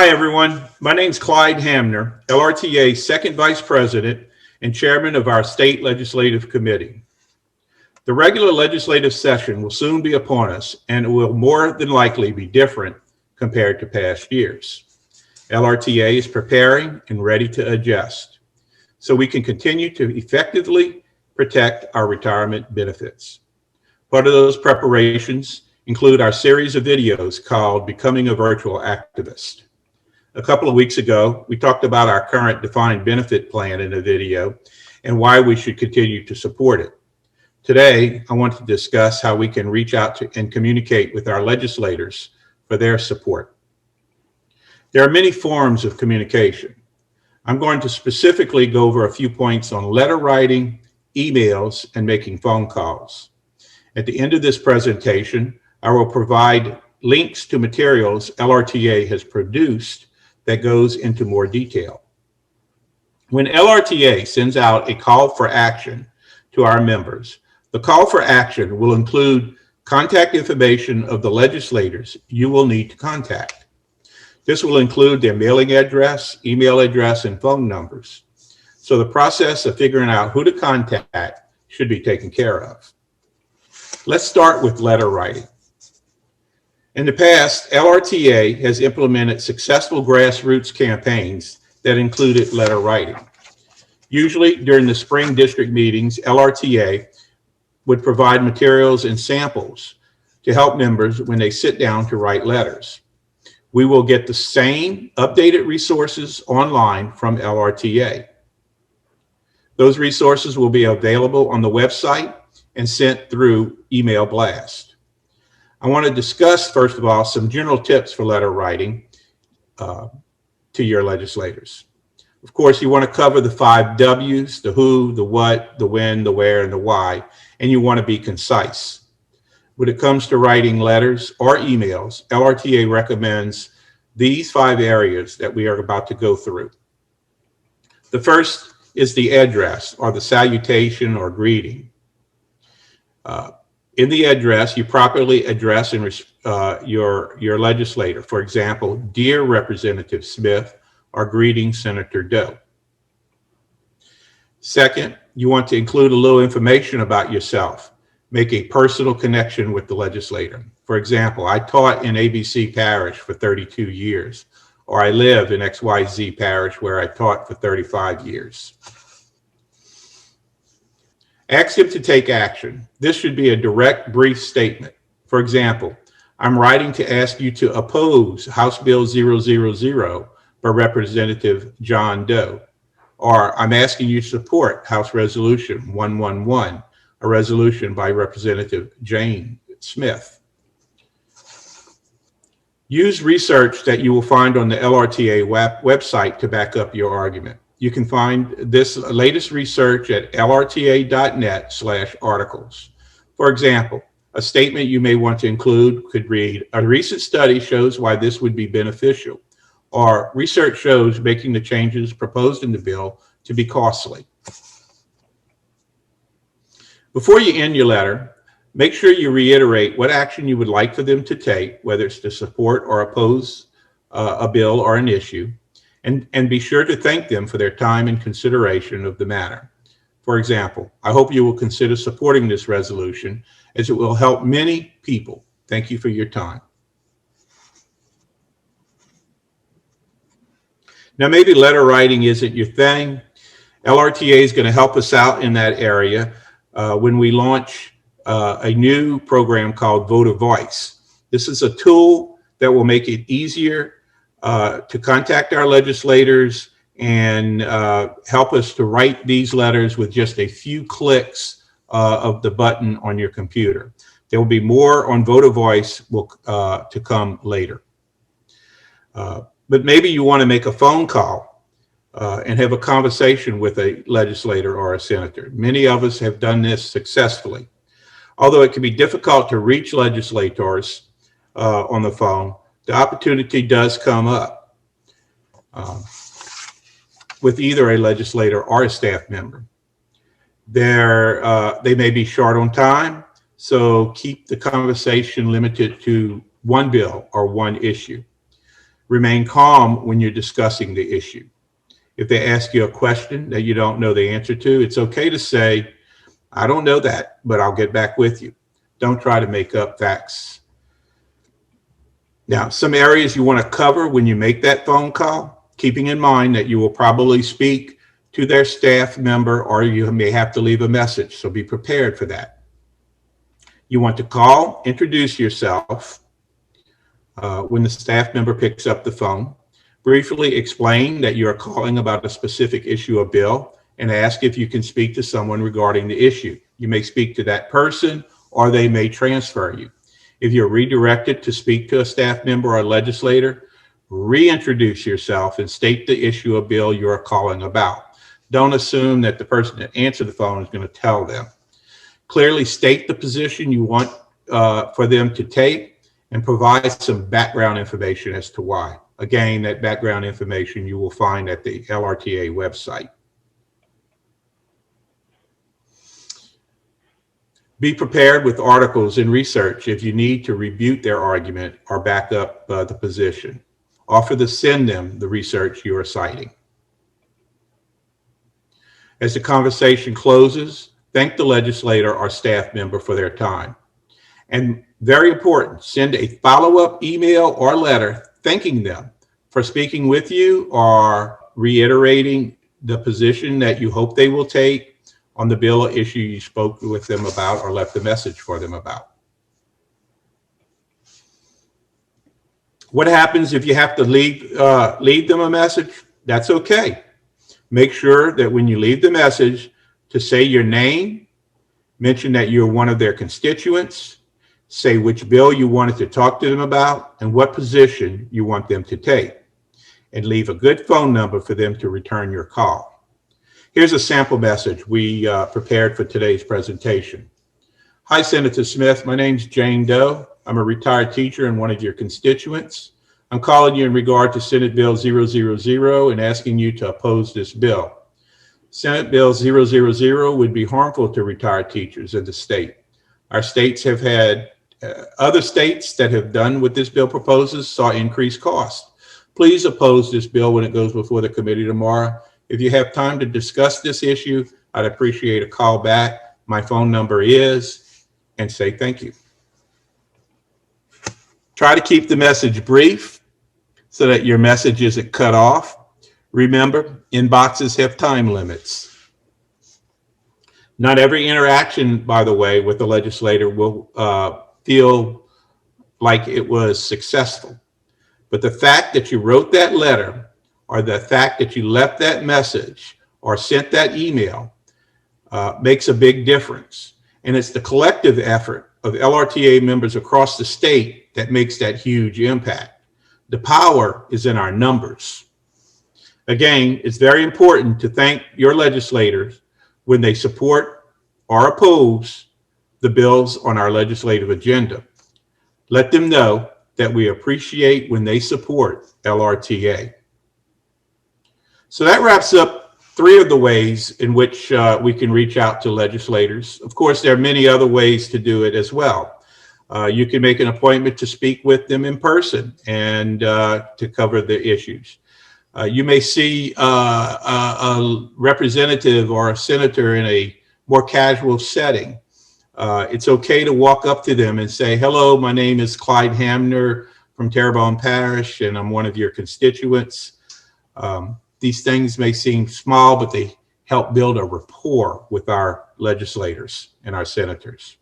Hi, everyone. My name's Clyde Hamner, LRTA's second vice president and chairman of our state legislative committee. The regular legislative session will soon be upon us, and it will more than likely be different compared to past years. LRTA is preparing and ready to adjust so we can continue to effectively protect our retirement benefits. Part of those preparations include our series of videos called Becoming a Virtual Activist. A couple of weeks ago, we talked about our current defined benefit plan in a video and why we should continue to support it. Today, I want to discuss how we can reach out to and communicate with our legislators for their support. There are many forms of communication. I'm going to specifically go over a few points on letter writing, emails, and making phone calls. At the end of this presentation, I will provide links to materials LRTA has produced that goes into more detail. When LRTA sends out a call for action to our members, the call for action will include contact information of the legislators you will need to contact. This will include their mailing address, email address, and phone numbers. So the process of figuring out who to contact should be taken care of. Let's start with letter writing. In the past, LRTA has implemented successful grassroots campaigns that included letter writing. Usually during the spring district meetings, LRTA would provide materials and samples to help members when they sit down to write letters. We will get the same updated resources online from LRTA. Those resources will be available on the website and sent through email blast. I want to discuss, first of all, some general tips for letter writing to your legislators. Of course, you want to cover the 5 W's, the who, the what, the when, the where, and the why, and you want to be concise. When it comes to writing letters or emails, LRTA recommends these 5 areas that we are about to go through. The first is the address or the salutation or greeting. In the address, you properly address your legislator. For example, Dear Representative Smith, or greeting Senator Doe. Second, you want to include a little information about yourself. Make a personal connection with the legislator. For example, I taught in ABC Parish for 32 years, or I live in XYZ Parish where I taught for 35 years. Ask him to take action. This should be a direct, brief statement. For example, I'm writing to ask you to oppose House Bill 000 by Representative John Doe, or I'm asking you to support House Resolution 111, a resolution by Representative Jane Smith. Use research that you will find on the LRTA website to back up your argument. You can find this latest research at lrta.net/articles. For example, a statement you may want to include could read, a recent study shows why this would be beneficial, or research shows making the changes proposed in the bill to be costly. Before you end your letter, make sure you reiterate what action you would like for them to take, whether it's to support or oppose a bill or an issue. And be sure to thank them for their time and consideration of the matter. For example, I hope you will consider supporting this resolution as it will help many people. Thank you for your time. Now, maybe letter writing isn't your thing. LRTA is going to help us out in that area when we launch a new program called Vote a Voice. This is a tool that will make it easier to contact our legislators and help us to write these letters with just a few clicks of the button on your computer. There will be more on Vote a Voice to come later. But maybe you want to make a phone call and have a conversation with a legislator or a senator. Many of us have done this successfully. Although it can be difficult to reach legislators on the phone, the opportunity does come up with either a legislator or a staff member. They may be short on time, so keep the conversation limited to one bill or one issue. Remain calm when you're discussing the issue. If they ask you a question that you don't know the answer to, it's okay to say, I don't know that, but I'll get back with you. Don't try to make up facts. Now, some areas you want to cover when you make that phone call, keeping in mind that you will probably speak to their staff member or you may have to leave a message, so be prepared for that. You want to call, introduce yourself when the staff member picks up the phone, briefly explain that you are calling about a specific issue or bill, and ask if you can speak to someone regarding the issue. You may speak to that person or they may transfer you. If you're redirected to speak to a staff member or a legislator, reintroduce yourself and state the issue or bill you're calling about. Don't assume that the person that answered the phone is going to tell them. Clearly state the position you want for them to take and provide some background information as to why. Again, that background information you will find at the LRTA website. Be prepared with articles and research if you need to rebut their argument or back up the position. Offer to send them the research you are citing. As the conversation closes, thank the legislator or staff member for their time. And very important, send a follow-up email or letter thanking them for speaking with you or reiterating the position that you hope they will take on the bill or issue you spoke with them about or left a message for them about. What happens if you have to leave them a message? That's okay. Make sure that when you leave the message to say your name, mention that you're one of their constituents, say which bill you wanted to talk to them about and what position you want them to take, and leave a good phone number for them to return your call. Here's a sample message we prepared for today's presentation. Hi, Senator Smith. My name's Jane Doe. I'm a retired teacher and one of your constituents. I'm calling you in regard to Senate Bill 000 and asking you to oppose this bill. Senate Bill 000 would be harmful to retired teachers in the state. Our states have had, other states that have done what this bill proposes saw increased costs. Please oppose this bill when it goes before the committee tomorrow. If you have time to discuss this issue, I'd appreciate a call back. My phone number is, and say thank you. Try to keep the message brief so that your message isn't cut off. Remember, inboxes have time limits. Not every interaction, by the way, with the legislator will feel like it was successful. But the fact that you wrote that letter or the fact that you left that message or sent that email makes a big difference. And it's the collective effort of LRTA members across the state that makes that huge impact. The power is in our numbers. Again, it's very important to thank your legislators when they support or oppose the bills on our legislative agenda. Let them know that we appreciate when they support LRTA. So that wraps up 3 of the ways in which we can reach out to legislators. Of course, there are many other ways to do it as well. You can make an appointment to speak with them in person and to cover the issues. You may see a representative or a senator in a more casual setting. It's okay to walk up to them and say, hello, my name is Clyde Hamner from Terrebonne Parish, and I'm one of your constituents. These things may seem small, but they help build a rapport with our legislators and our senators.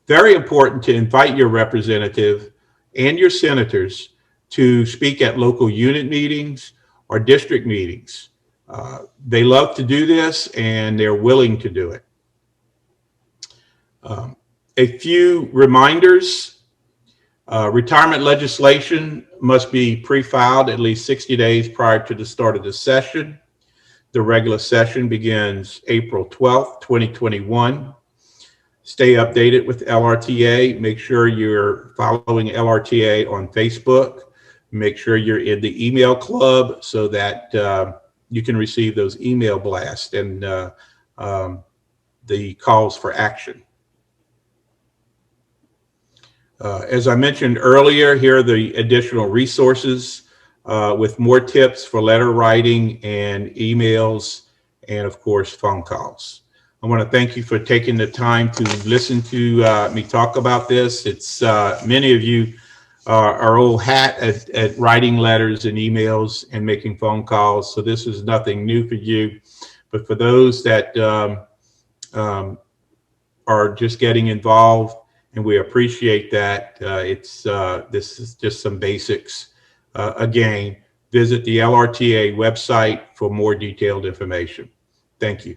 Very important to invite your representative and your senators to speak at local unit meetings or district meetings. They love to do this and they're willing to do it. A few reminders. Retirement legislation must be pre-filed at least 60 days prior to the start of the session. The regular session begins April 12th, 2021. Stay updated with LRTA. Make sure you're following LRTA on Facebook. Make sure you're in the email club so that you can receive those email blasts and the calls for action. As I mentioned earlier, here are the additional resources with more tips for letter writing and emails, and of course, phone calls. I want to thank you for taking the time to listen to me talk about this. It's many of you are old hat at writing letters and emails and making phone calls, so this is nothing new for you. But for those that are just getting involved, and we appreciate that, this is just some basics. Again, visit the LRTA website for more detailed information. Thank you.